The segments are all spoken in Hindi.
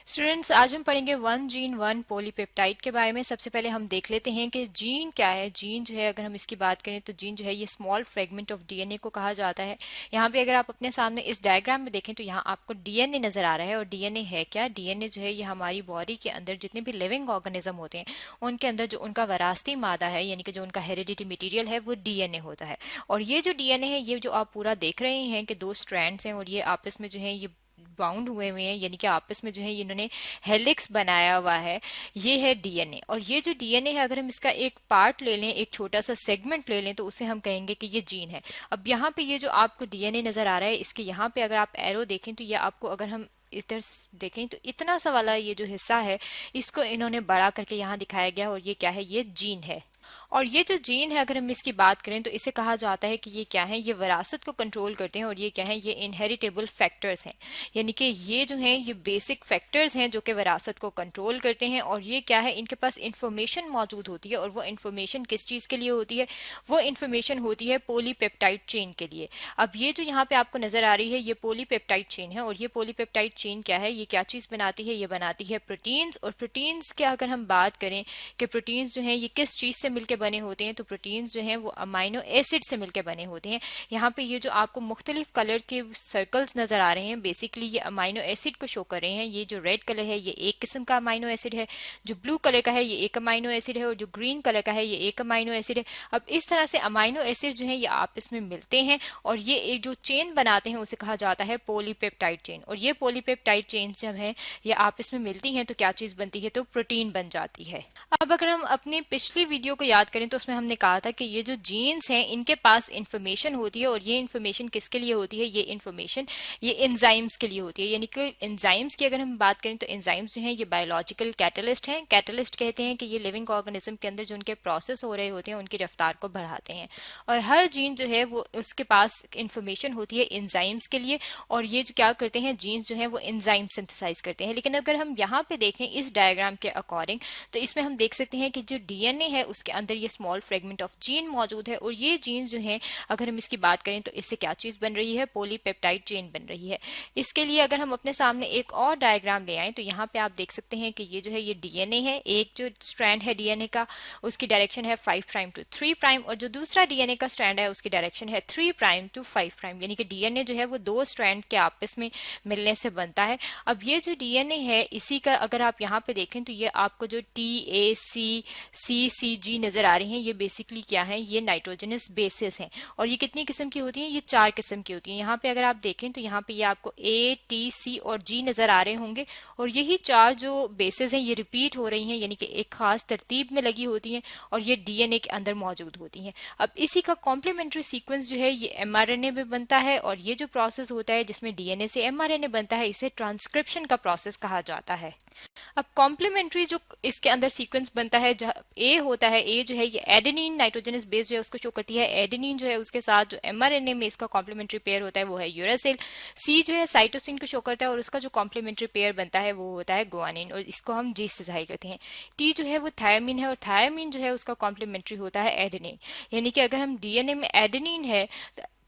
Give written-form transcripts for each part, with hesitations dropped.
स्टूडेंट्स, आज हम पढ़ेंगे वन जीन वन पॉलीपेप्टाइड के बारे में। सबसे पहले हम देख लेते हैं कि जीन क्या है। जीन जो है, अगर हम इसकी बात करें तो जीन जो है ये स्मॉल फ्रेगमेंट ऑफ डीएनए को कहा जाता है। यहाँ पे अगर आप अपने सामने इस डायग्राम में देखें तो यहाँ आपको डीएनए नजर आ रहा है। और डीएनए है क्या? डीएनए जो है ये हमारी बॉडी के अंदर जितने भी लिविंग ऑर्गेनिज्म होते हैं उनके अंदर जो उनका वरासती मादा है, यानी कि जो उनका हेरिडिटी मटीरियल है, वो डीएनए होता है। और ये जो डीएनए है, ये जो आप पूरा देख रहे हैं कि दो स्ट्रैंड्स हैं और ये आपस में जो है ये बाउंड हुए हैं, यानी कि आपस में जो है इन्होंने हेलिक्स बनाया हुआ है। ये है डीएनए। और ये जो डीएनए है, अगर हम इसका एक पार्ट ले लें, एक छोटा सा सेगमेंट ले लें, तो उसे हम कहेंगे कि ये जीन है। अब यहाँ पे ये जो आपको डीएनए नजर आ रहा है, इसके यहाँ पे अगर आप एरो देखें तो ये आपको, अगर हम इधर देखें तो इतना सा वाला ये जो हिस्सा है, इसको इन्होंने बड़ा करके यहाँ दिखाया गया। और ये क्या है? ये जीन है। और ये जो जीन है, अगर हम इसकी बात करें तो इसे कहा जाता है कि ये क्या है? ये विरासत को कंट्रोल करते हैं। और ये क्या है? ये इनहेरिटेबल फैक्टर्स हैं, यानी कि ये जो हैं ये बेसिक फैक्टर्स हैं जो कि विरासत को कंट्रोल करते हैं। और ये क्या है? इनके पास इंफॉर्मेशन मौजूद होती है। और वो इंफॉर्मेशन किस चीज के लिए होती है? वो इंफॉर्मेशन होती है पॉलीपेप्टाइड चेन के लिए। अब ये जो यहाँ पे आपको नजर आ रही है, ये पॉलीपेप्टाइड चेन है। और ये पॉलीपेप्टाइड चेन क्या है? ये क्या चीज बनाती है? ये बनाती है प्रोटीन्स। और प्रोटीन्स की अगर हम बात करें कि प्रोटीन्स जो है ये किस चीज से मिलकर बने होते हैं, तो प्रोटीन्स जो हैं वो अमाइनो एसिड से मिलकर बने होते हैं। यहाँ पे ये जो आपको मुख्तलिफ कलर के सर्कल्स नजर आ रहे हैं, बेसिकली ये अमाइनो एसिड को शो कर रहे हैं। ये जो रेड कलर है ये एक किस्म का अमाइनो एसिड है, जो ब्लू कलर का है ये एक अमाइनो एसिड है, और जो ग्रीन कलर का है ये एक अमाइनो एसिड है। अब इस तरह से अमाइनो एसिड जो है ये आपस में मिलते हैं और ये एक जो चेन बनाते हैं उसे कहा जाता है पॉलीपेप्टाइड चेन। और ये पॉलीपेप्टाइड चेन जब है ये आपस में मिलती हैं तो क्या चीज बनती है? तो प्रोटीन बन जाती है। अब अगर हम अपनी पिछली वीडियो को याद करें तो उसमें हमने कहा था कि ये जो जीन्स हैं इनके पास इंफॉर्मेशन होती है। और ये इंफॉर्मेशन किसके लिए होती है? ये इंफॉर्मेशन ये एंजाइम्स के लिए होती है। यानी कि एंजाइम्स की अगर हम बात करें तो एंजाइम्स जो हैं ये बायोलॉजिकल कैटलिस्ट हैं। कैटलिस्ट कहते हैं कि ये लिविंग ऑर्गेनिज्म के अंदर जो उनके प्रोसेस हो रहे होते हैं उनकी रफ्तार को बढ़ाते हैं। और हर जीन जो है वो उसके पास इंफॉर्मेशन होती है एंजाइम्स के लिए। और ये जो क्या करते हैं, जीन्स जो है वो एंजाइम सिंथेसाइज करते हैं। लेकिन अगर हम यहाँ पे देखें इस डायग्राम के अकॉर्डिंग, तो इसमें हम देख सकते हैं कि जो डीएनए है उसके अंदर ये स्मॉल फ्रेगमेंट ऑफ जीन मौजूद है। और ये जीन जो है, अगर हम इसकी बात करें तो इससे क्या चीज बन रही है? पॉलीपेप्टाइड चेन बन रही है। इसके लिए अगर हम अपने सामने एक और डायग्राम ले आए तो यहाँ पे आप देख सकते हैं कि ये जो है ये डीएनए है। एक जो स्ट्रैंड है डीएनए का उसकी डायरेक्शन है 5 प्राइम टू 3 प्राइम, और जो दूसरा डीएनए का स्ट्रैंड है उसकी डायरेक्शन है 3 प्राइम टू 5 प्राइम। यानी कि डीएनए जो है वो दो स्ट्रैंड के आपस में मिलने से बनता है। अब ये जो डीएनए है इसी का अगर आप यहाँ पे देखें तो ये आपको जो TACCG नजर आ रही हैं, ये बेसिकली क्या है? ये नाइट्रोजनस बेसिस हैं। और ये कितनी किस्म की होती हैं? ये 4 किस्म की होती हैं। यहाँ पे अगर आप देखें तो यहाँ पे ये आपको A, T, C और G नजर आ रहे होंगे। और यही 4 जो बेसिस हैं ये रिपीट हो रही हैं, यानी कि एक खास तरतीब में लगी होती हैं और ये डीएनए के अंदर मौजूद होती हैं। अब इसी का कॉम्प्लीमेंट्री सीक्वेंस जो है ये एमआरएनए में बनता है। और ये जो प्रोसेस होता है जिसमें डीएनए से एमआरएनए बनता है, इसे ट्रांसक्रिप्शन का प्रोसेस कहा जाता है। अब कॉम्प्लीमेंट्री जो इसके अंदर सीक्वेंस बनता है, ए होता है, ए जो है ये एडेनिन नाइट्रोजनस बेस जो है उसको शो करती है। एडेनिन जो है उसके साथ जो एमआरएनए में इसका कॉम्प्लीमेंट्री पेयर होता है वो है यूरासिल। सी जो है साइटोसिन को शो करता है और उसका जो कॉम्प्लीमेंट्री पेयर बनता है वो होता है गुआनिन, और इसको हम जी से जाहिर करते हैं। टी जो है वो थायमिन है, और थायमिन जो है उसका कॉम्प्लीमेंट्री होता है एडेनिन। यानी कि अगर हम डीएनए में एडेनिन है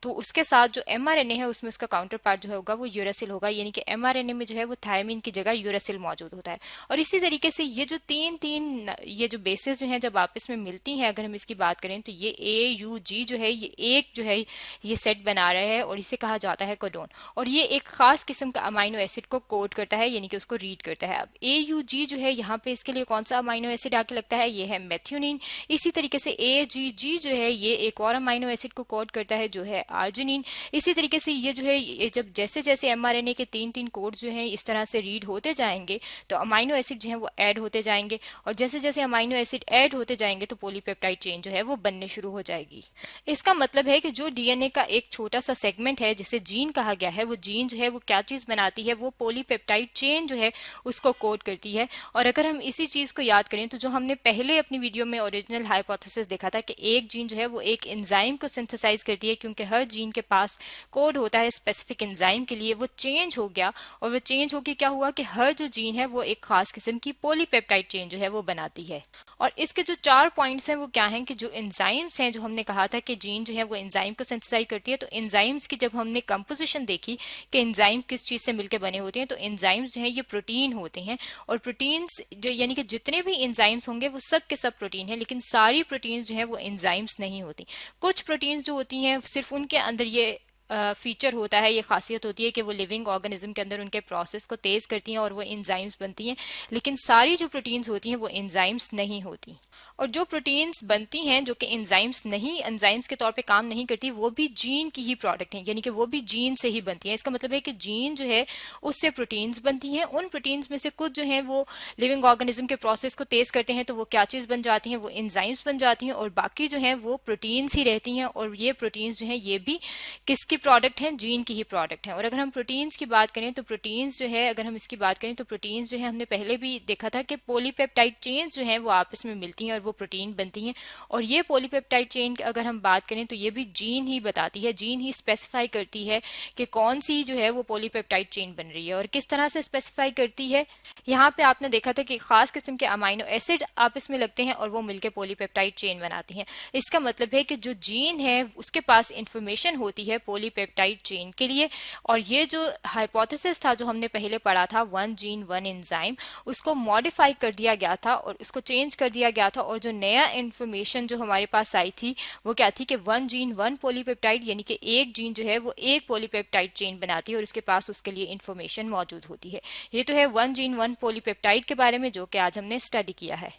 तो उसके साथ जो एमआरएनए है उसमें उसका काउंटर पार्ट जो होगा वो यूरासिल होगा। यानी कि एमआरएनए में जो है वो थायमिन की जगह यूरासिल मौजूद होता है। और इसी तरीके से ये जो तीन ये जो बेसिस जो हैं जब आपस में मिलती हैं, अगर हम इसकी बात करें तो ये AUG जो है ये एक जो है ये सेट बना रहा है और इसे कहा जाता है कोडोन। और ये एक खास किस्म का अमाइनो एसिड को कोड करता है, यानी कि उसको रीड करता है। अब AUG जो है यहाँ पे इसके लिए कौन सा अमाइनो एसिड आके लगता है? ये है मेथ्योनिन। इसी तरीके से AGG जो है ये एक और अमाइनो एसिड को कोड करता है जो है आर्जिनिन। इसी तरीके से ये जो है ये जब जैसे जैसे एमआरएनए के तीन कोड जो हैं इस तरह से रीड होते जाएंगे तो अमाइनो एसिड जो है वो ऐड होते जाएंगे। और जैसे जैसे अमाइनो एसिड ऐड होते जाएंगे तो पॉलीपेप्टाइड चेन जो है वो बनने शुरू हो जाएगी। इसका मतलब है कि जो डीएनए का एक छोटा सा सेगमेंट है जिसे जीन कहा गया है, वो जीन जो है वो क्या चीज बनाती है? वो पॉलीपेप्टाइड चेन जो है उसको कोड करती है। और अगर हम इसी चीज को याद करें तो जो हमने पहले अपनी वीडियो में ओरिजिनल हाइपोथेसिस देखा था कि एक जीन जो है वो एक एंजाइम को सिंथेसाइज करती है, क्योंकि हर हर जीन के पास कोड होता है स्पेसिफिक एंजाइम के लिए, वो चेंज हो गया। और वो चेंज होके क्या हुआ कि हर जो जीन है वो एक खास किस्म की पॉलीपेप्टाइड चेन जो है वो बनाती है। और इसके जो 4 पॉइंट्स हैं वो क्या हैं कि जो एंजाइम्स हैं, जो हमने कहा था कि जीन जो है वो एंजाइम को सिंथेसाइज करती है, तो एंजाइम्स की जब हमने कंपोजिशन देखी कि एंजाइम किस चीज से मिलकर बने होते हैं, तो एंजाइम्स जो है ये प्रोटीन होते हैं। और प्रोटीन्स जो यानी कि जितने भी एंजाइम्स होंगे वो सब के सब प्रोटीन है, लेकिन सारी प्रोटीन्स जो है वो एंजाइम्स नहीं होती। कुछ प्रोटीन्स जो होती हैं सिर्फ उनके अंदर ये फीचर होता है, ये खासियत होती है कि वो लिविंग ऑर्गेनिज्म के अंदर उनके प्रोसेस को तेज करती हैं और वो एंजाइम्स बनती हैं, लेकिन सारी जो प्रोटीन्स होती हैं वो एंजाइम्स नहीं होती। और जो प्रोटीन्स बनती हैं जो कि एंजाइम्स नहीं, एंजाइम्स के तौर पे काम नहीं करती, वो भी जीन की ही प्रोडक्ट हैं, यानी कि वो भी जीन से ही बनती हैं। इसका मतलब है कि जीन जो है उससे प्रोटीन्स बनती हैं, उन प्रोटीन्स में से कुछ जो हैं वो लिविंग ऑर्गेनिज्म के प्रोसेस को तेज करते हैं, तो वो क्या चीज बन जाती हैं, वो एंजाइम्स बन जाती हैं। और बाकी जो है वो प्रोटीन्स ही रहती हैं, और ये प्रोटीन्स जो है ये भी किसकी प्रोडक्ट हैं, जीन की ही प्रोडक्ट हैं। और अगर हम प्रोटीन्स की बात करें तो प्रोटीन्स जो है, अगर हम इसकी बात करें तो प्रोटीन्स जो है हमने पहले भी देखा था कि पॉलीपेप्टाइड चेन्स जो है वो आपस में मिलती हैं और वो प्रोटीन बनती हैं। और ये पॉलीपेप्टाइड चेन अगर हम बात करें तो ये भी जीन ही बताती है, जीन ही स्पेसिफाई करती है कि कौन सी जो है वो पॉलीपेप्टाइड चेन बन रही है। और किस तरह से स्पेसिफाई करती है, यहाँ पे आपने देखा था कि खास किस्म के अमाइनो एसिड आपस में लगते हैं और वो मिलकर पॉलीपेप्टाइड चेन बनाती हैं। इसका मतलब है कि जो जीन है उसके पास इंफॉर्मेशन होती है पॉलीपेप्टाइड चेन के लिए। और ये जो हाइपोथेसिस था जो हमने पहले पढ़ा था, 1 जीन 1 एंजाइम, उसको मॉडिफाई कर दिया गया था और उसको चेंज कर दिया गया था। और जो नया इंफॉर्मेशन जो हमारे पास आई थी वो क्या थी कि 1 जीन 1 पॉलीपेप्टाइड, यानी कि एक जीन जो है वो एक पॉलीपेप्टाइड चेन बनाती है और उसके पास उसके लिए इंफॉर्मेशन मौजूद होती है। ये तो है 1 जीन 1 पॉलीपेप्टाइड के बारे में जो कि आज हमने स्टडी किया है।